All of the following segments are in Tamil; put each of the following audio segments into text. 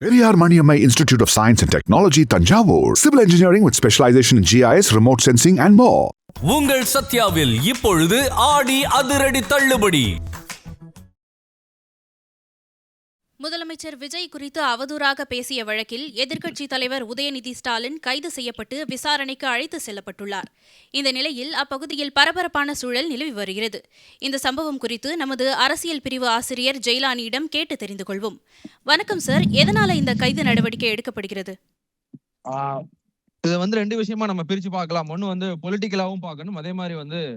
Periyar Maniammai Institute of Science and Technology, Tanjavur. Civil engineering with specialization in GIS, remote sensing and more. உங்கள் சத்யாவில் இப்பொழுது ஆடி அதிரடி தள்ளுபடி. முதலமைச்சர் விஜய் குறித்து அவதூறாக பேசிய வழக்கில் எதிர்க்கட்சித் தலைவர் உதயநிதி ஸ்டாலின் கைது செய்யப்பட்டு விசாரணைக்கு அழைத்து செல்லப்பட்டுள்ளார். இந்த நிலையில் அப்பகுதியில் பரபரப்பான சூழல் நிலவி வருகிறது. இந்த சம்பவம் குறித்து நமது அரசியல் பிரிவு ஆசிரியர் ஜெயலானியிடம் கேட்டு தெரிந்து கொள்வோம். வணக்கம் சார், எதனால இந்த கைது நடவடிக்கை எடுக்கப்படுகிறது? இது ரெண்டு விஷயமா நம்ம பிரிச்சு பார்க்கலாம். ஒண்ணு பொலிட்டிக்கலாவும் பார்க்கணும், அதே மாதிரி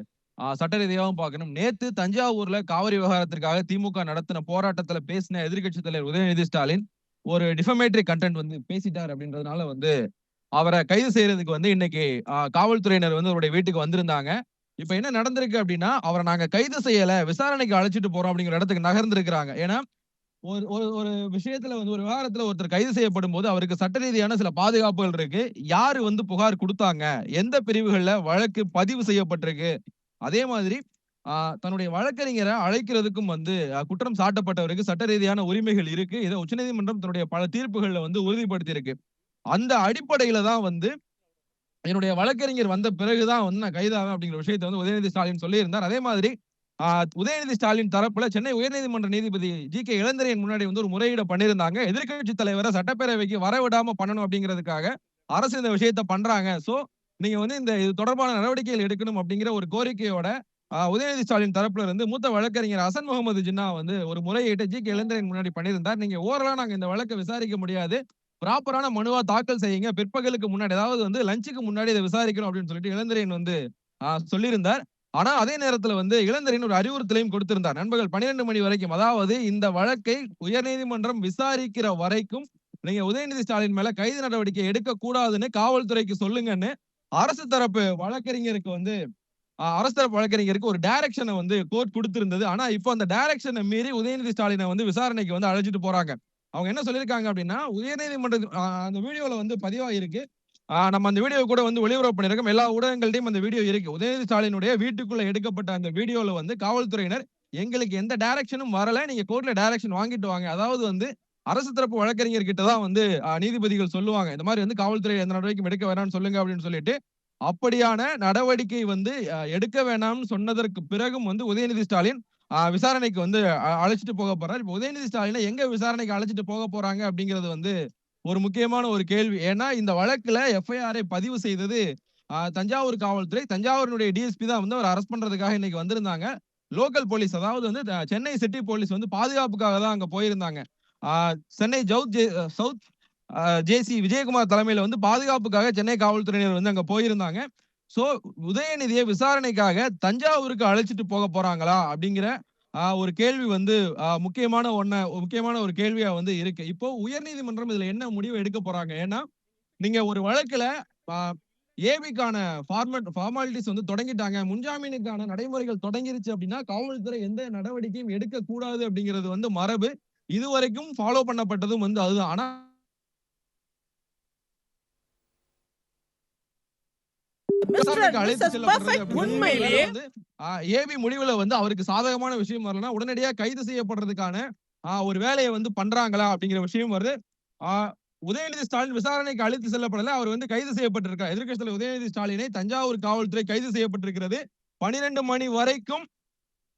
சட்ட ரீதியாகவும் பார்க்கணும். நேத்து தஞ்சாவூர்ல காவிரி விவகாரத்திற்காக திமுக நடத்தின போராட்டத்துல பேசின எதிர்கட்சி தலைவர் உதயநிதி ஸ்டாலின் ஒரு டிஃபமேட்டரி கண்டென்ட் பேசிட்டார் அப்படின்றதுனால அவரை கைது செய்யறதுக்கு இன்னைக்கு காவல்துறையினர் அவருடைய வீட்டுக்கு வந்திருந்தாங்க. இப்ப என்ன நடந்திருக்கு அப்படின்னா, அவரை நாங்க கைது செய்யல, விசாரணைக்கு அழைச்சிட்டு போறோம் அப்படிங்கிற இடத்துக்கு நகர்ந்திருக்கிறாங்க. ஏன்னா ஒரு விஷயத்துல ஒரு விவகாரத்துல ஒருத்தர் கைது செய்யப்படும் போது அவருக்கு சட்ட ரீதியான சில பாதுகாப்புகள் இருக்கு. யாரு புகார் கொடுத்தாங்க, எந்த பிரிவுகள்ல வழக்கு பதிவு செய்யப்பட்டிருக்கு, அதே மாதிரி தன்னுடைய வழக்கறிஞரை அழைக்கிறதுக்கும் குற்றம் சாட்டப்பட்டவருக்கு சட்ட ரீதியான உரிமைகள் இருக்கு. இதை உச்சநீதிமன்றம் தன்னுடைய பல தீர்ப்புகள்ல உறுதிப்படுத்தி இருக்கு. அந்த அடிப்படையில தான் என்னுடைய வழக்கறிஞர் வந்த பிறகுதான் நான் கைதாவேன் அப்படிங்கிற விஷயத்தை உதயநிதி ஸ்டாலின் சொல்லியிருந்தார். அதே மாதிரி உதயநிதி ஸ்டாலின் தரப்புல சென்னை உயர்நீதிமன்ற நீதிபதி ஜி.கே. இளந்திரையன் முன்னாடி ஒரு முறையீடு பண்ணியிருந்தாங்க. எதிர்க்கட்சி தலைவரை சட்டப்பேரவைக்கு வரவிடாம பண்ணணும் அப்படிங்கிறதுக்காக அரசு இந்த விஷயத்த பண்றாங்க. சோ நீங்க இந்த இது தொடர்பான நடவடிக்கைகள் எடுக்கணும் அப்படிங்கிற ஒரு கோரிக்கையோட உதயநிதி ஸ்டாலின் தரப்புல இருந்து மூத்த வழக்கறிஞர் ஹசன் முகமது ஜின்னா ஒரு முறையீட்டை ஜி.கே. இளந்திரையன் முன்னாடி பண்ணியிருந்தார். நீங்க ஓரளவு நாங்க இந்த வழக்கை விசாரிக்க முடியாது, ப்ராப்பரான மனுவா தாக்கல் செய்யுங்க, பிற்பகலுக்கு முன்னாடி அதாவது லஞ்சுக்கு முன்னாடி இதை விசாரிக்கணும் அப்படின்னு சொல்லிட்டு இளந்திரையன் சொல்லியிருந்தார். ஆனா அதே நேரத்துல இளந்திரையன் ஒரு அறிவுறுத்தலையும் கொடுத்திருந்தார். நண்பர்கள் 12 மணி வரைக்கும், அதாவது இந்த வழக்கை உயர்நீதிமன்றம் விசாரிக்கிற வரைக்கும் நீங்க உதயநிதி ஸ்டாலின் மேல கைது நடவடிக்கை எடுக்க கூடாதுன்னு காவல்துறைக்கு சொல்லுங்கன்னு அரசு தரப்பு வழக்கறிஞருக்கு ஒரு டைரக்ஷனை கோர்ட் கொடுத்திருந்தது. ஆனா இப்போ அந்த டைரக்ஷனை மீறி உதயநிதி ஸ்டாலினை விசாரணைக்கு அழைச்சிட்டு போறாங்க. அவங்க என்ன சொல்லியிருக்காங்க அப்படின்னா, உயர்நீதிமன்ற அந்த வீடியோல பதிவாயிருக்கு. நம்ம அந்த வீடியோ கூட ஒளிபரப்பு பண்ணிருக்கோம். எல்லா ஊடகங்கள்டையும் அந்த வீடியோ இருக்கு. உதயநிதி ஸ்டாலினுடைய வீட்டுக்குள்ள எடுக்கப்பட்ட அந்த வீடியோல காவல்துறையினர் எங்களுக்கு எந்த டைரக்ஷனும் வரல, நீங்க கோர்ட்ல டைரக்ஷன் வாங்கிட்டு வாங்க, அதாவது அரசு தரப்பு வழக்கறிஞர் கிட்ட தான் நீதிபதிகள் சொல்லுவாங்க, இந்த மாதிரி காவல்துறை எந்த நடவடிக்கையும் எடுக்க வேணாம்னு சொல்லுங்க அப்படின்னு சொல்லிட்டு, அப்படியான நடவடிக்கை எடுக்க வேணாம்னு சொன்னதற்கு பிறகும் உதயநிதி ஸ்டாலின் விசாரணைக்கு அழைச்சிட்டு போக போறாரு. இப்ப உதயநிதி ஸ்டாலினை எங்க விசாரணைக்கு அழைச்சிட்டு போக போறாங்க அப்படிங்கிறது ஒரு முக்கியமான ஒரு கேள்வி. ஏன்னா இந்த வழக்குல எஃப்ஐஆரை பதிவு செய்தது தஞ்சாவூர் காவல்துறை. தஞ்சாவூரினுடைய டிஎஸ்பி தான் அவர் அரெஸ்ட் பண்றதுக்காக இன்னைக்கு வந்திருந்தாங்க. லோக்கல் போலீஸ், அதாவது சென்னை சிட்டி போலீஸ் பாதுகாப்புக்காக தான் அங்க போயிருந்தாங்க. சென்னை சவுத் ஜேசி விஜயகுமார் தலைமையில பாதுகாப்புக்காக சென்னை காவல்துறையினர் அங்க போயிருந்தாங்க. சோ உதயநிதியை விசாரணைக்காக தஞ்சாவூருக்கு அழைச்சிட்டு போக போறாங்களா அப்படிங்கிற ஒரு கேள்வி முக்கியமான ஒரு கேள்வியா இருக்கு. இப்போ உயர்நீதிமன்றம் இதுல என்ன முடிவு எடுக்க போறாங்க? ஏன்னா நீங்க ஒரு வழக்குல ஏபிக்கான ஃபார்மாலிட்டிஸ் தொடங்கிட்டாங்க, முன்ஜாமீனுக்கான நடைமுறைகள் தொடங்கிருச்சு அப்படின்னா காவல்துறை எந்த நடவடிக்கையும் எடுக்க கூடாது அப்படிங்கிறது மரபு. இதுவரைக்கும் ஃபாலோ பண்ணப்பட்டதும் அதுதான். ஆனா ஏபி முடிவுல அவருக்கு சாதகமான விஷயம் வரலன்னா உடனடியா கைது செய்யப்படுறதுக்கான ஒரு வேலையை பண்றாங்களா அப்படிங்கிற விஷயம் வருது. உதயநிதி ஸ்டாலின் விசாரணைக்கு அழைத்து செல்லப்படல, அவர் கைது செய்யப்பட்டிருக்கார். எதிர்க்கட்சி தலைவர் உதயநிதி ஸ்டாலினை தஞ்சாவூர் காவல்துறை கைது செய்யப்பட்டிருக்கிறது. 12 மணி வரைக்கும்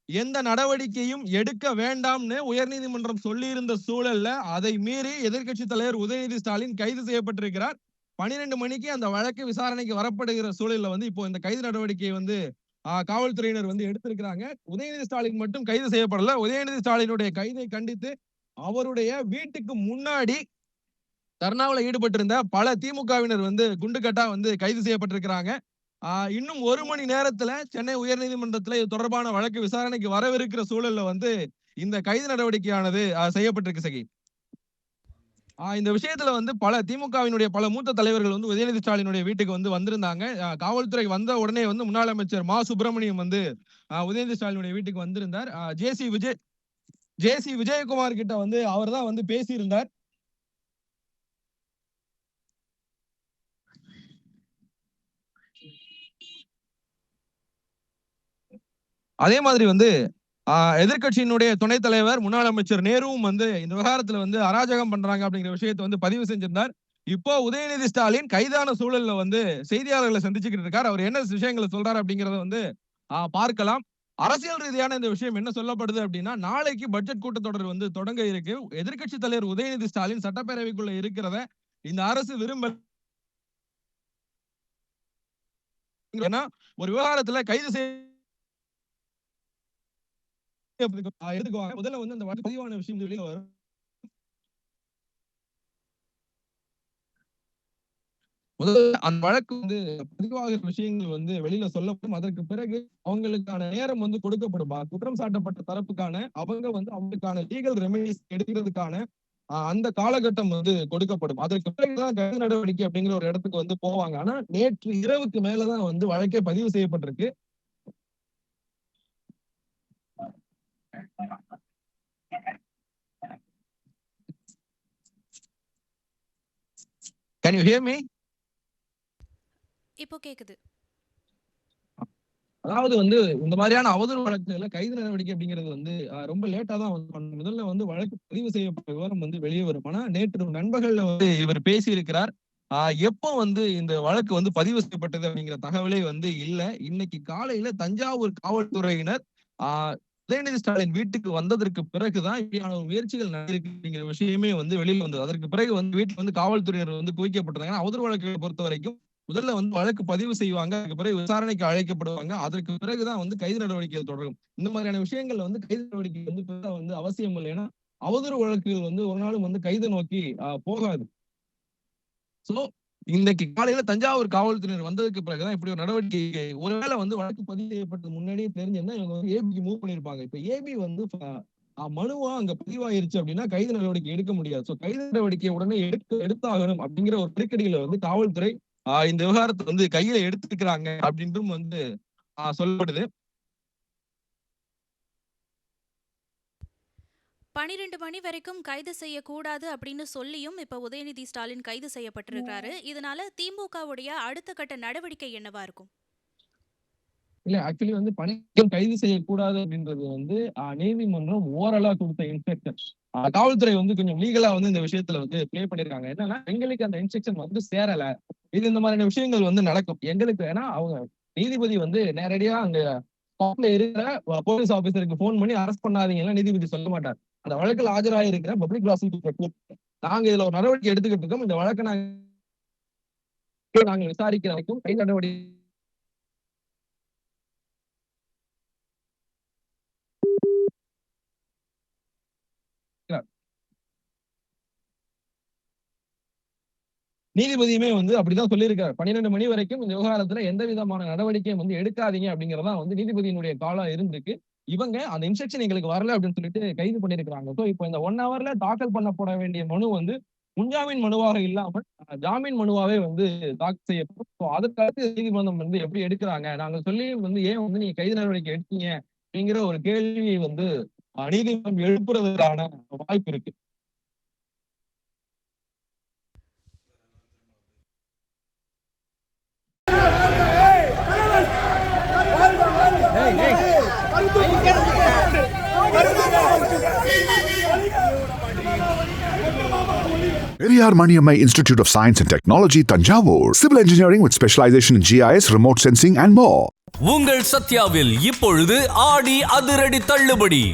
எந்த நடவடிக்கையும் எடுக்க வேண்டாம்னு உயர்நீதிமன்றம் சொல்லி இருந்த சூழல்ல அதை மீறி எதிர்க்கட்சி தலைவர் உதயநிதி ஸ்டாலின் கைது செய்யப்பட்டிருக்கிறார். 12 மணிக்கு அந்த வழக்கு விசாரணைக்கு வரப்படுகிற சூழல்ல இப்போ இந்த கைது நடவடிக்கையை காவல்துறையினர் எடுத்திருக்கிறாங்க. உதயநிதி ஸ்டாலின் மட்டும் கைது செய்யப்படல. உதயநிதி ஸ்டாலினுடைய கைதை கண்டித்து அவருடைய வீட்டுக்கு முன்னாடி தர்ணாவில் ஈடுபட்டிருந்த பல திமுகவினர் குண்டுகட்டா கைது செய்யப்பட்டிருக்கிறாங்க. இன்னும் 1 மணி நேரத்துல சென்னை உயர்நீதிமன்றத்துல இது தொடர்பான வழக்கு விசாரணைக்கு வரவிருக்கிற சூழல்ல இந்த கைது நடவடிக்கையானது செய்யப்பட்டிருக்கு. சகி, இந்த விஷயத்துல பல திமுகவினுடைய பல மூத்த தலைவர்கள் உதயநிதி ஸ்டாலினுடைய வீட்டுக்கு வந்திருந்தாங்க. காவல்துறை வந்த உடனே முன்னாள் அமைச்சர் மா சுப்பிரமணியம் உதயநிதி ஸ்டாலினுடைய வீட்டுக்கு வந்திருந்தார். ஜேசி விஜயகுமார் கிட்ட அவர் தான் பேசியிருந்தார். அதே மாதிரி எதிர்க்கட்சியினுடைய துணைத் தலைவர் முன்னாள் அமைச்சர் நேருவும் வந்து இந்த விவகாரத்துல வந்து அராஜகம் பண்றாங்க அப்படிங்கிற விஷயத்தை வந்து பதிவு செஞ்சிருந்தார். இப்போ உதயநிதி ஸ்டாலின் கைதான சூழல்ல வந்து செய்தியாளர்களை சந்திச்சுக்கிட்டு இருக்கார். அவர் என்ன விஷயங்களை சொல்றாரு அப்படிங்கறத வந்து பார்க்கலாம். அரசியல் ரீதியான இந்த விஷயம் என்ன சொல்லப்படுது அப்படின்னா, நாளைக்கு பட்ஜெட் கூட்டத்தொடர் வந்து தொடங்க இருக்கு. எதிர்க்கட்சி தலைவர் உதயநிதி ஸ்டாலின் சட்டப்பேரவைக்குள்ள இருக்கிறத இந்த அரசு விரும்பல. ஏன்னா ஒரு விவகாரத்துல கைது எடுத்துக்குவாங்க. முதல்ல வந்து அந்த வழக்கு பதிவான விஷயம் வெளியில வரும். முதல்ல அந்த வழக்கு வந்து பதிவாகிற விஷயங்கள் வந்து வெளியில சொல்லப்படும். அதற்கு பிறகு அவங்களுக்கான நேரம் வந்து கொடுக்கப்படும். குற்றம் சாட்டப்பட்ட தரப்புக்கான அவங்க வந்து அவங்களுக்கான லீகல் ரெமெடிஸ் எடுக்கிறதுக்கான அந்த காலகட்டம் வந்து கொடுக்கப்படும். அதற்கு பிறகுதான் கைது நடவடிக்கை அப்படிங்கிற ஒரு இடத்துக்கு வந்து போவாங்க. ஆனா நேற்று இரவுக்கு மேலதான் வந்து வழக்கே பதிவு செய்யப்பட்டிருக்கு. Can you hear me? இப்போ கேக்குது. அதாவது வந்து இந்த மாதிரியான அவதூறு வழக்குல கைது நடவடிக்கை அப்படிங்கிறது வந்து ரொம்ப லேட்டா தான் வந்து முதல்ல வந்து வழக்கு பதிவு செய்யப்பட்ட விவரம் வந்து வெளியே வரும். ஆனா நேற்று நண்பகல்ல வந்து இவர் பேசி இருக்கிறார். எப்போ வந்து இந்த வழக்கு வந்து பதிவு செய்யப்பட்டது அப்படிங்கிற தகவலே வந்து இல்ல. இன்னைக்கு காலையில தஞ்சாவூர் காவல்துறையினர் உதயநிதி ஸ்டாலின் வீட்டுக்கு வந்ததற்கு பிறகுதான் இப்படியான முயற்சிகள் நடந்திருக்கு அப்படிங்கிற விஷயமே வந்து வெளியில வந்தது. அதற்கு பிறகு வந்து வீட்டுக்கு வந்து காவல்துறையினர் வந்து குவிக்கப்பட்டிருந்தாங்க. அவதூறு வழக்குகளை பொறுத்த வரைக்கும் முதல்ல வந்து வழக்கு பதிவு செய்வாங்க, அதுக்கு பிறகு விசாரணைக்கு அழைக்கப்படுவாங்க, அதற்கு பிறகுதான் வந்து கைது நடவடிக்கை தொடரும். இந்த மாதிரியான விஷயங்கள்ல வந்து கைது நடவடிக்கை வந்து அவசியம் இல்லை. ஏன்னா அவதூறு வழக்குகள் வந்து ஒரு நாளும் வந்து கைது நோக்கி போகாது. சோ இன்னைக்கு காலையில தஞ்சாவூர் காவல்துறையினர் வந்ததுக்கு பிறகுதான் இப்படி ஒரு நடவடிக்கை, ஒருவேளை வந்து வழக்கு பதிவு செய்யப்பட்டது முன்னாடியே தெரிஞ்சிருந்தா இவங்க வந்து ஏபிக்கு மூவ் பண்ணிருப்பாங்க. இப்ப ஏபி வந்து மனுவா அங்க பதிவாயிருச்சு அப்படின்னா கைது நடவடிக்கை எடுக்க முடியாது. சோ கைது நடவடிக்கை உடனே எடுத்தாகணும் அப்படிங்கிற ஒரு நெருக்கடியில வந்து காவல்துறை இந்த விவகாரத்தை வந்து கையில எடுத்துக்கிறாங்க அப்படின்றும் வந்து சொல்லப்படுது. 12 மணி வரைக்கும் கைது செய்யக்கூடாது அப்படின்னு சொல்லியும் இப்ப உதயநிதி ஸ்டாலின் கைது செய்யப்பட்டிருக்காரு. இதனால திமுகவுடைய அடுத்த கட்ட நடவடிக்கை என்னவா இருக்கும்? இல்ல ஆக்சுவலி வந்து பணிகள் கைது செய்யக்கூடாது அப்படின்றது வந்து நீதிமன்றம் ஓரலா கொடுத்த இன்ஸ்ட்ரக்ஷன். காவல்துறை வந்து கொஞ்சம் லீகலா வந்து இந்த விஷயத்துல வந்து பிளே பண்ணிருக்காங்க. என்னன்னா எங்களுக்கு அந்த இன்ஸ்ட்ரக்ஷன் வந்து சேரல, இது இந்த மாதிரியான விஷயங்கள் வந்து நடக்கும் எங்களுக்கு. ஏன்னா அவங்க நீதிபதி வந்து நேரடியா அங்க ஸ்பாட்ல இருக்கிற போலீஸ் ஆபீசருக்கு போன் பண்ணி அரெஸ்ட் பண்ணாதீங்கன்னா நீதிபதி சொல்ல மாட்டார். அந்த வழக்கில் ஆஜராக இருக்கிற பப்ளிக் ப்ராசிக்யூட்டர் நாங்க இதுல ஒரு நடவடிக்கை எடுத்துக்கிட்டு இருக்கோம், இந்த வழக்கை நாங்க விசாரிக்கிற வரைக்கும் கைது நடவடிக்கை நீதிபதியுமே வந்து அப்படிதான் சொல்லியிருக்காரு. 12 மணி வரைக்கும் இந்த விவகாரத்துல எந்த விதமான நடவடிக்கையும் வந்து எடுக்காதீங்க அப்படிங்கறதா வந்து நீதிபதியினுடைய காலம் இருந்திருக்கு. இவங்க அந்த இன்ஸ்ட்ரக்ஷன் எங்களுக்கு வரல அப்படின்னு சொல்லிட்டு கைது பண்ணிருக்காங்க. ஸோ இப்போ இந்த 1 ஹவர்ல தாக்கல் பண்ணப்பட வேண்டிய மனு வந்து முன்ஜாமீன் மனுவாக இல்லாமல் ஜாமீன் மனுவாவே வந்து தாக்கல் செய்யப்படும். ஸோ அதற்காக நீதிமன்றம் வந்து எப்படி எடுக்கிறாங்க, நாங்க சொல்லி வந்து ஏன் வந்து நீங்க கைது நடவடிக்கை எடுத்தீங்க அப்படிங்கிற ஒரு கேள்வியை வந்து நீதிமன்றம் எழுப்புறதுக்கான வாய்ப்பு இருக்கு. Periyar Maniammai Institute of Science and Technology, Tanjavur. Civil engineering with specialization in GIS, remote sensing and more. உங்கள் சத்யாவில் இப்பொழுது ஆடி அதிரடி தள்ளுபடி.